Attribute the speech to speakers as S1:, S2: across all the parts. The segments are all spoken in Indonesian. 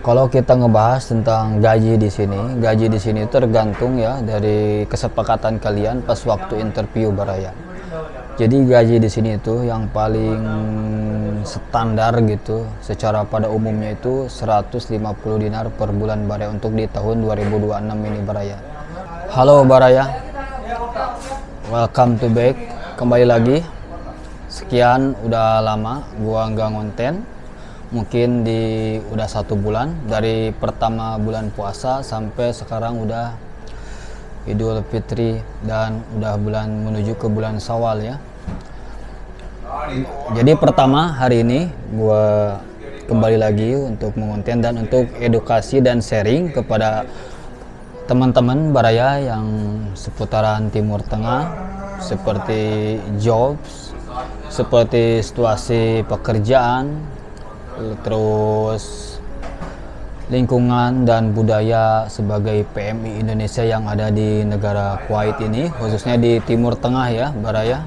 S1: Kalau kita ngebahas tentang gaji di sini tergantung ya dari kesepakatan kalian pas waktu interview Baraya. Jadi gaji di sini itu yang paling standar gitu, secara pada umumnya itu 150 dinar per bulan Baraya untuk di tahun 2026 ini Baraya. Halo Baraya, welcome to back, kembali lagi. Sekian udah lama gua nggak ngonten. Mungkin udah 1 bulan dari pertama bulan puasa sampai sekarang udah Idul Fitri dan udah menuju ke bulan Syawal ya. Jadi pertama hari ini gua kembali lagi untuk mengonten dan untuk edukasi dan sharing kepada teman-teman Baraya yang seputaran Timur Tengah, seperti jobs, seperti situasi pekerjaan, terus lingkungan dan budaya sebagai PMI Indonesia yang ada di negara Kuwait ini, khususnya di Timur Tengah ya Baraya.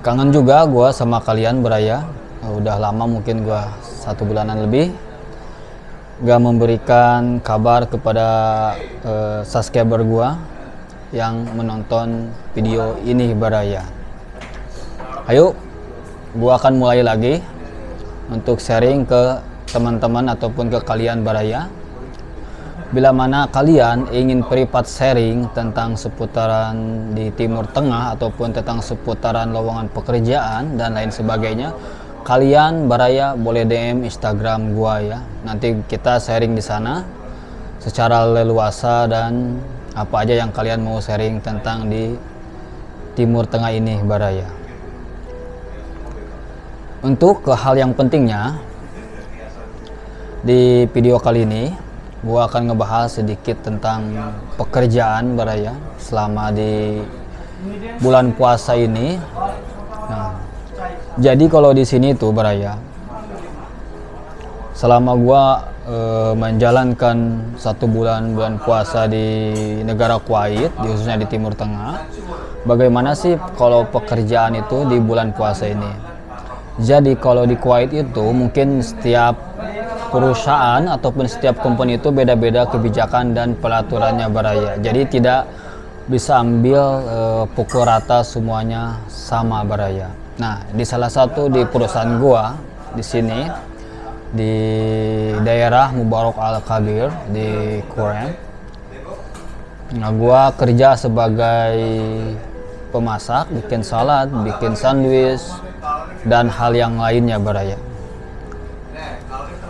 S1: Kangen juga gua sama kalian Baraya. Udah lama, mungkin gua 1 bulanan lebih gak memberikan kabar kepada subscriber gua yang menonton video ini Baraya. Ayo, gua akan mulai lagi untuk sharing ke teman-teman ataupun ke kalian Baraya. Bila mana kalian ingin privat sharing tentang seputaran di Timur Tengah ataupun tentang seputaran lowongan pekerjaan dan lain sebagainya, kalian Baraya boleh DM Instagram gua ya. Nanti kita sharing di sana secara leluasa dan apa aja yang kalian mau sharing tentang di Timur Tengah ini Baraya. Untuk hal yang pentingnya, di video kali ini gua akan ngebahas sedikit tentang pekerjaan Baraya selama di bulan puasa ini. Jadi kalau di sini tuh Baraya, selama gua menjalankan 1 bulan puasa di negara Kuwait, khususnya di Timur Tengah, bagaimana sih kalau pekerjaan itu di bulan puasa ini? Jadi kalau di Kuwait itu mungkin setiap perusahaan ataupun setiap company itu beda-beda kebijakan dan peraturannya Baraya. Jadi tidak bisa ambil pukul rata semuanya sama Baraya. Nah, di salah satu di perusahaan gua di sini di daerah Mubarak Al-Kabir di Kuwait. Nah, gua kerja sebagai pemasak, bikin salad, bikin sandwich dan hal yang lainnya Baraya.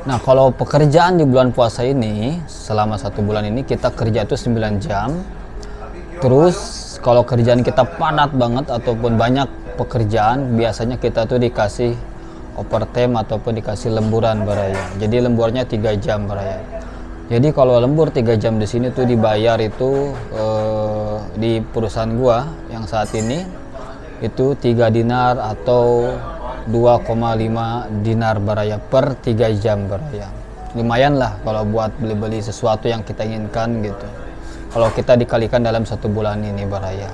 S1: Nah, kalau pekerjaan di bulan puasa ini, selama 1 bulan ini kita kerja itu 9 jam. Terus kalau kerjaan kita padat banget ataupun banyak pekerjaan, biasanya kita tuh dikasih overtime ataupun dikasih lemburan Baraya. Jadi lemburnya 3 jam Baraya. Jadi kalau lembur 3 jam di sini tuh dibayar itu di perusahaan gua yang saat ini itu 3 dinar atau 2,5 dinar Baraya per 3 jam Baraya. Lumayan lah kalau buat beli-beli sesuatu yang kita inginkan gitu, kalau kita dikalikan dalam 1 bulan ini Baraya.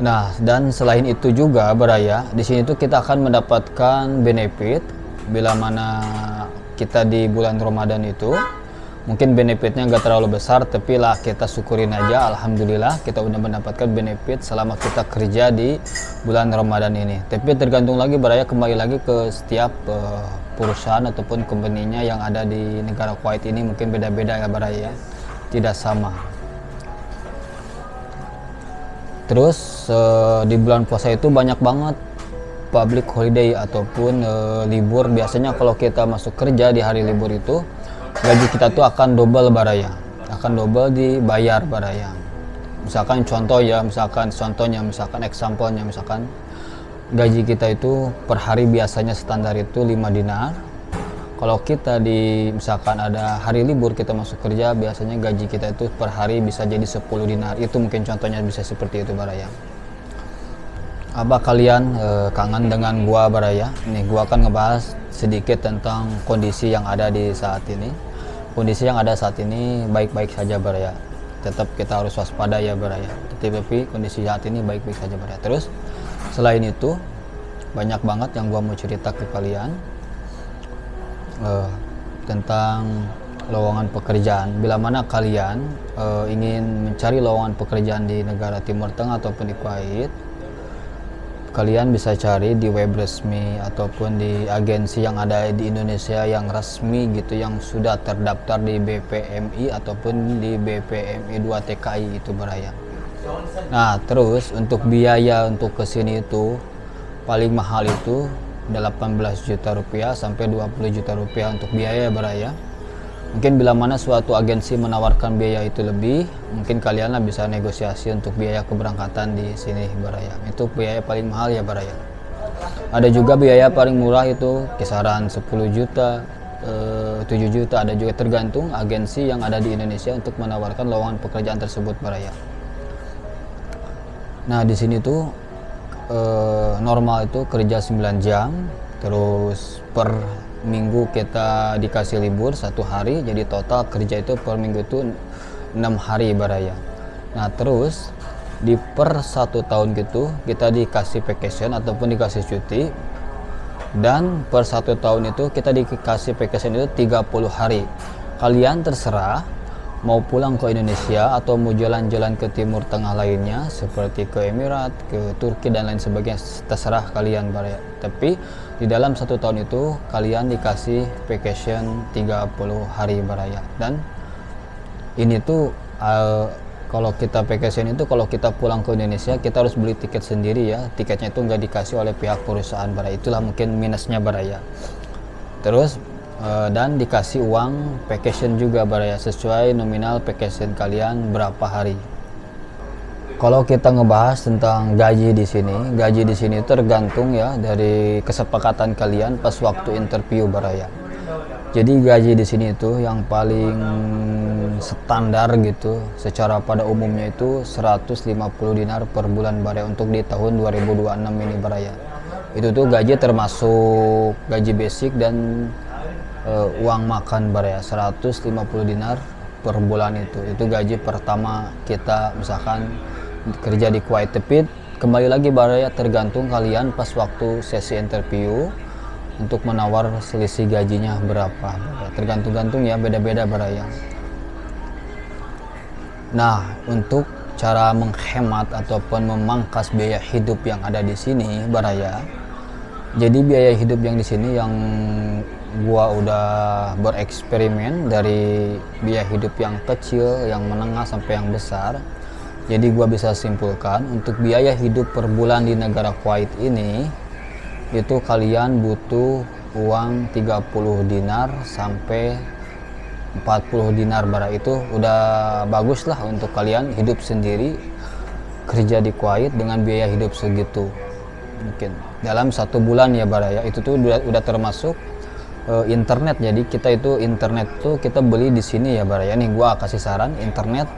S1: Nah, dan selain itu juga Baraya, di sini tuh kita akan mendapatkan benefit bila mana kita di bulan Ramadan itu. Mungkin benefitnya nggak terlalu besar, tapi lah kita syukurin aja. Alhamdulillah kita udah mendapatkan benefit selama kita kerja di bulan Ramadan ini. Tapi tergantung lagi Baraya, kembali lagi ke setiap perusahaan ataupun company-nya yang ada di negara Kuwait ini mungkin beda-beda ya Baraya, tidak sama. Terus di bulan puasa itu banyak banget public holiday ataupun libur. Biasanya kalau kita masuk kerja di hari libur itu gaji kita tuh akan double Baraya, akan double dibayar Baraya. Misalkan contohnya, misalkan example-nya, misalkan gaji kita itu per hari biasanya standar itu 5 dinar. Kalau kita misalkan ada hari libur kita masuk kerja, biasanya gaji kita itu per hari bisa jadi 10 dinar. Itu mungkin contohnya bisa seperti itu Baraya. Apa kalian kangen dengan gua Baraya? Nih gua akan ngebahas sedikit tentang kondisi yang ada di saat ini. Kondisi yang ada saat ini baik-baik saja Baraya. Tetap kita harus waspada ya Baraya. Tapi kondisi saat ini baik-baik saja Baraya. Terus selain itu banyak banget yang gua mau cerita ke kalian tentang lowongan pekerjaan. Bila mana kalian ingin mencari lowongan pekerjaan di negara Timur Tengah ataupun di Kuwait, kalian bisa cari di web resmi ataupun di agensi yang ada di Indonesia yang resmi gitu, yang sudah terdaftar di BPMI ataupun di BPMI 2 TKI itu Baraya. Nah, terus untuk biaya untuk kesini itu paling mahal itu 18 juta rupiah sampai 20 juta rupiah untuk biaya Baraya. Mungkin bila mana suatu agensi menawarkan biaya itu lebih, mungkin kalian lah bisa negosiasi untuk biaya keberangkatan di sini Baraya. Itu biaya paling mahal ya Baraya. Ada juga biaya paling murah itu kisaran 10 juta, 7 juta, ada juga tergantung agensi yang ada di Indonesia untuk menawarkan lowongan pekerjaan tersebut Baraya. Nah, di sini tuh normal itu kerja 9 jam, terus per minggu kita dikasih libur 1 hari, jadi total kerja itu per minggu itu 6 hari Baraya. Nah, terus di per 1 tahun gitu kita dikasih vacation ataupun dikasih cuti, dan per 1 tahun itu kita dikasih vacation itu 30 hari. Kalian terserah mau pulang ke Indonesia atau mau jalan-jalan ke Timur Tengah lainnya seperti ke Emirat, ke Turki dan lain sebagainya, terserah kalian Baraya. Tapi di dalam 1 tahun itu kalian dikasih vacation 30 hari Baraya. Dan ini tuh kalau kita vacation itu, kalau kita pulang ke Indonesia kita harus beli tiket sendiri ya. Tiketnya itu nggak dikasih oleh pihak perusahaan Baraya. Itulah mungkin minusnya Baraya. Terus dan dikasih uang vacation juga Baraya, sesuai nominal vacation kalian berapa hari. Kalau kita ngebahas tentang gaji di sini tergantung ya dari kesepakatan kalian pas waktu interview Baraya. Jadi gaji di sini itu yang paling standar gitu secara pada umumnya itu 150 dinar per bulan Baraya untuk di tahun 2026 ini Baraya. Itu tuh gaji termasuk gaji basic dan uang makan Baraya. 150 dinar per bulan itu gaji pertama kita misalkan kerja di Kuwait. Tapi kembali lagi Baraya, tergantung kalian pas waktu sesi interview untuk menawar selisih gajinya berapa. Tergantung ya, beda-beda Baraya. Nah, untuk cara menghemat ataupun memangkas biaya hidup yang ada di sini Baraya, jadi biaya hidup yang di sini yang gua udah bereksperimen dari biaya hidup yang kecil, yang menengah sampai yang besar. Jadi gua bisa simpulkan untuk biaya hidup per bulan di negara Kuwait ini itu kalian butuh uang 30 dinar sampai 40 dinar Baraya. Itu udah bagus lah untuk kalian hidup sendiri kerja di Kuwait dengan biaya hidup segitu. Mungkin dalam 1 bulan ya Baraya, itu tuh udah termasuk internet. Jadi kita itu internet tuh kita beli di sini ya Baraya. Nih gua kasih saran, internet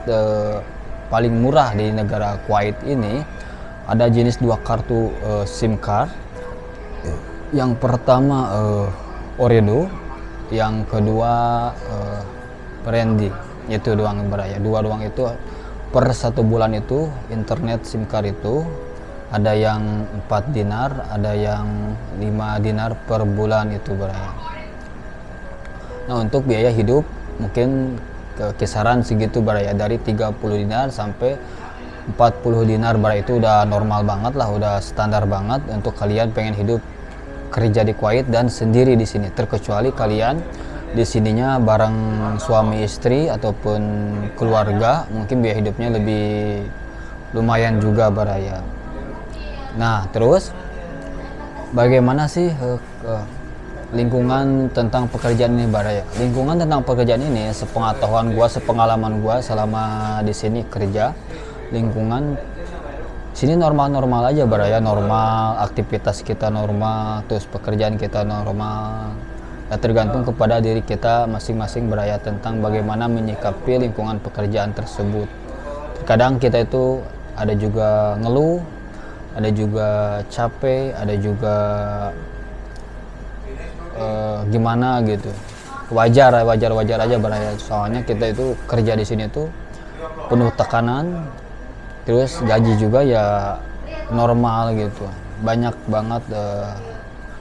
S1: paling murah di negara Kuwait ini ada jenis 2 kartu SIM card. Yang pertama Ooredoo, yang kedua Perendi. Itu doang Baraya. 2 doang itu per 1 bulan itu internet SIM card itu ada yang 4 dinar, ada yang 5 dinar per bulan itu Baraya. Nah, untuk biaya hidup mungkin kisaran segitu Baraya, dari 30 dinar sampai 40 dinar Baraya. Itu udah normal banget lah, udah standar banget untuk kalian pengen hidup kerja di Kuwait dan sendiri di sini. Terkecuali kalian di sininya bareng suami istri ataupun keluarga, mungkin biaya hidupnya lebih lumayan juga Baraya. Nah, terus bagaimana sih lingkungan tentang pekerjaan ini Baraya? Lingkungan tentang pekerjaan ini, sepengetahuan gua, sepengalaman gua selama di sini kerja, lingkungan sini normal-normal aja Baraya, normal, aktivitas kita normal, terus pekerjaan kita normal. Ya, tergantung kepada diri kita masing-masing Baraya tentang bagaimana menyikapi lingkungan pekerjaan tersebut. Terkadang kita itu ada juga ngeluh, ada juga capek, ada juga gimana gitu. Wajar aja Baraya. Soalnya kita itu kerja di sini tuh penuh tekanan, terus gaji juga ya normal gitu. banyak banget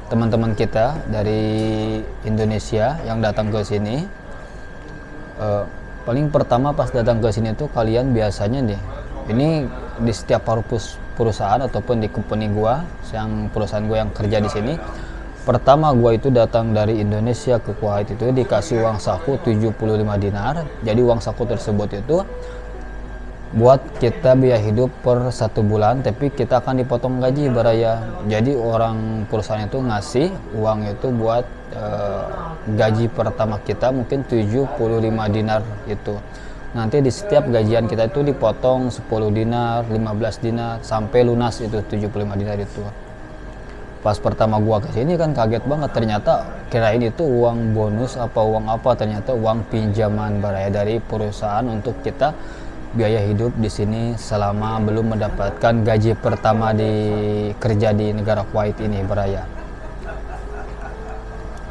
S1: teman-teman kita dari Indonesia yang datang ke sini. Paling pertama pas datang ke sini tuh kalian biasanya nih, ini di setiap perusahaan ataupun di company gua, yang perusahaan gua yang kerja di sini, pertama gua itu datang dari Indonesia ke Kuwait itu dikasih uang saku 75 dinar. Jadi uang saku tersebut itu buat kita biaya hidup per 1 bulan, tapi kita akan dipotong gaji baraya. Jadi orang perusahaan itu ngasih uang itu buat gaji pertama kita mungkin 75 dinar itu. Nanti di setiap gajian kita itu dipotong 10 dinar, 15 dinar sampai lunas itu 75 dinar itu. Pas pertama gua ke sini kan kaget banget, ternyata kirain itu uang bonus apa uang apa, ternyata uang pinjaman baraya dari perusahaan untuk kita biaya hidup di sini selama belum mendapatkan gaji pertama di kerja di negara Kuwait ini baraya.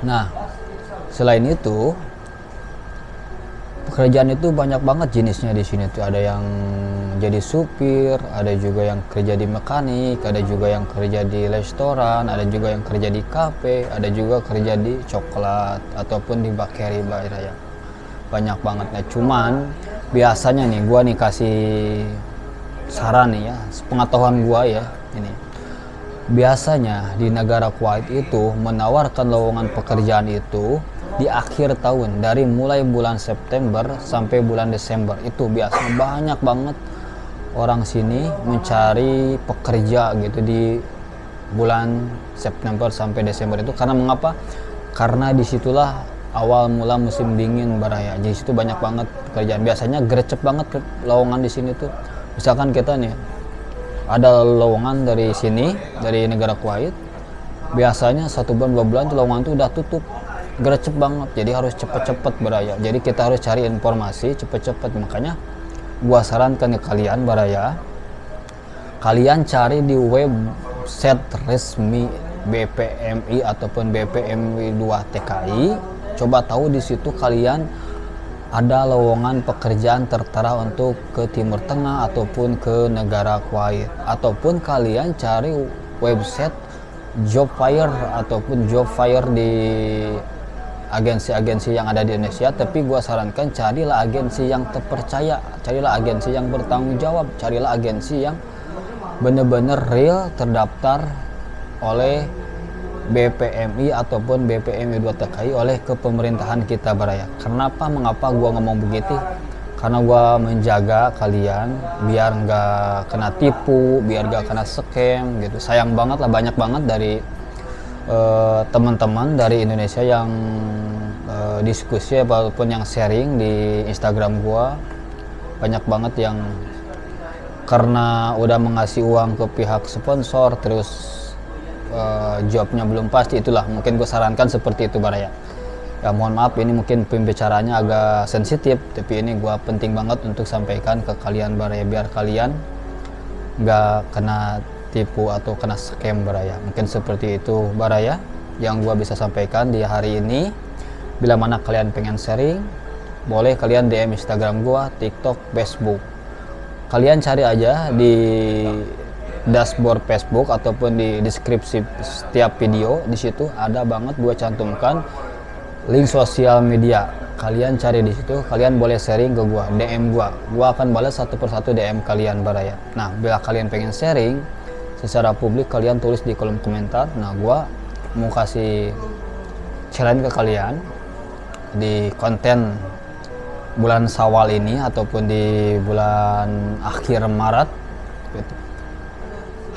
S1: Nah, selain itu pekerjaan itu banyak banget jenisnya di sini tuh. Ada yang jadi supir, ada juga yang kerja di mekanik, ada juga yang kerja di restoran, ada juga yang kerja di kafe, ada juga kerja di coklat ataupun di bakery baraya. Banyak banget. Nah, cuman biasanya nih gua nih kasih saran nih ya, pengetahuan gua ya ini. Biasanya di negara Kuwait itu menawarkan lowongan pekerjaan itu di akhir tahun, dari mulai bulan September sampai bulan Desember. Itu biasanya banyak banget orang sini mencari pekerja gitu di bulan September sampai Desember itu. Karena mengapa? Karena disitulah awal mula musim dingin baraya. Jadi situ banyak banget pekerjaan. Biasanya gercep banget lowongan di sini tuh. Misalkan kita nih ada lowongan dari sini, dari negara Kuwait, biasanya 1 bulan 2 bulan tuh lowongan tuh udah tutup, gercep banget. Jadi harus cepet-cepet baraya. Jadi kita harus cari informasi cepet-cepet. Makanya gua sarankan ke kalian baraya, kalian cari di website resmi BPMI ataupun BPMI 2 TKI. Coba tahu di situ kalian ada lowongan pekerjaan tertera untuk ke Timur Tengah ataupun ke negara Kuwait, ataupun kalian cari website job fair ataupun job fair di agensi-agensi yang ada di Indonesia. Tapi gua sarankan carilah agensi yang terpercaya, carilah agensi yang bertanggung jawab, carilah agensi yang benar-benar real terdaftar oleh BPMI ataupun BPMI 2 TKI oleh kepemerintahan kita baraya. Kenapa mengapa gua ngomong begitu? Karena gua menjaga kalian biar nggak kena tipu, biar nggak kena scam gitu. Sayang banget lah, banyak banget dari teman-teman dari Indonesia yang diskusi ataupun yang sharing di Instagram gua, banyak banget yang karena udah mengasih uang ke pihak sponsor terus jawabnya belum pasti. Itulah mungkin gue sarankan seperti itu baraya. Ya mohon maaf, ini mungkin pembicaranya agak sensitif, tapi ini gue penting banget untuk sampaikan ke kalian baraya biar kalian nggak kena tipu atau kena scam baraya. Mungkin seperti itu baraya yang gue bisa sampaikan di hari ini. Bila mana kalian pengen sharing, boleh kalian DM Instagram gue, TikTok, Facebook. Kalian cari aja di dashboard Facebook ataupun di deskripsi setiap video. Di situ ada banget gua cantumkan link sosial media. Kalian cari di situ, kalian boleh sharing ke gua, DM gua akan balas satu persatu DM kalian baraya. Nah, bila kalian pengen sharing secara publik, kalian tulis di kolom komentar. Nah, gua mau kasih challenge ke kalian di konten bulan Syawal ini ataupun di bulan akhir Maret gitu.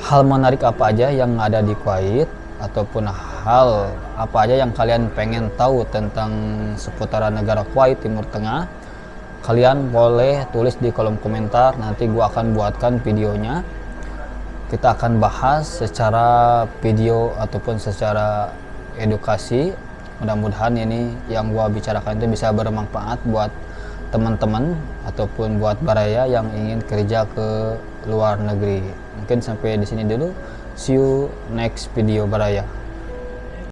S1: Hal menarik apa aja yang ada di Kuwait ataupun hal apa aja yang kalian pengen tahu tentang seputaran negara Kuwait Timur Tengah, kalian boleh tulis di kolom komentar. Nanti gua akan buatkan videonya, kita akan bahas secara video ataupun secara edukasi. Mudah-mudahan ini yang gua bicarakan itu bisa bermanfaat buat teman-teman ataupun buat baraya yang ingin kerja ke luar negeri. Mungkin sampai di sini dulu. See you next video baraya.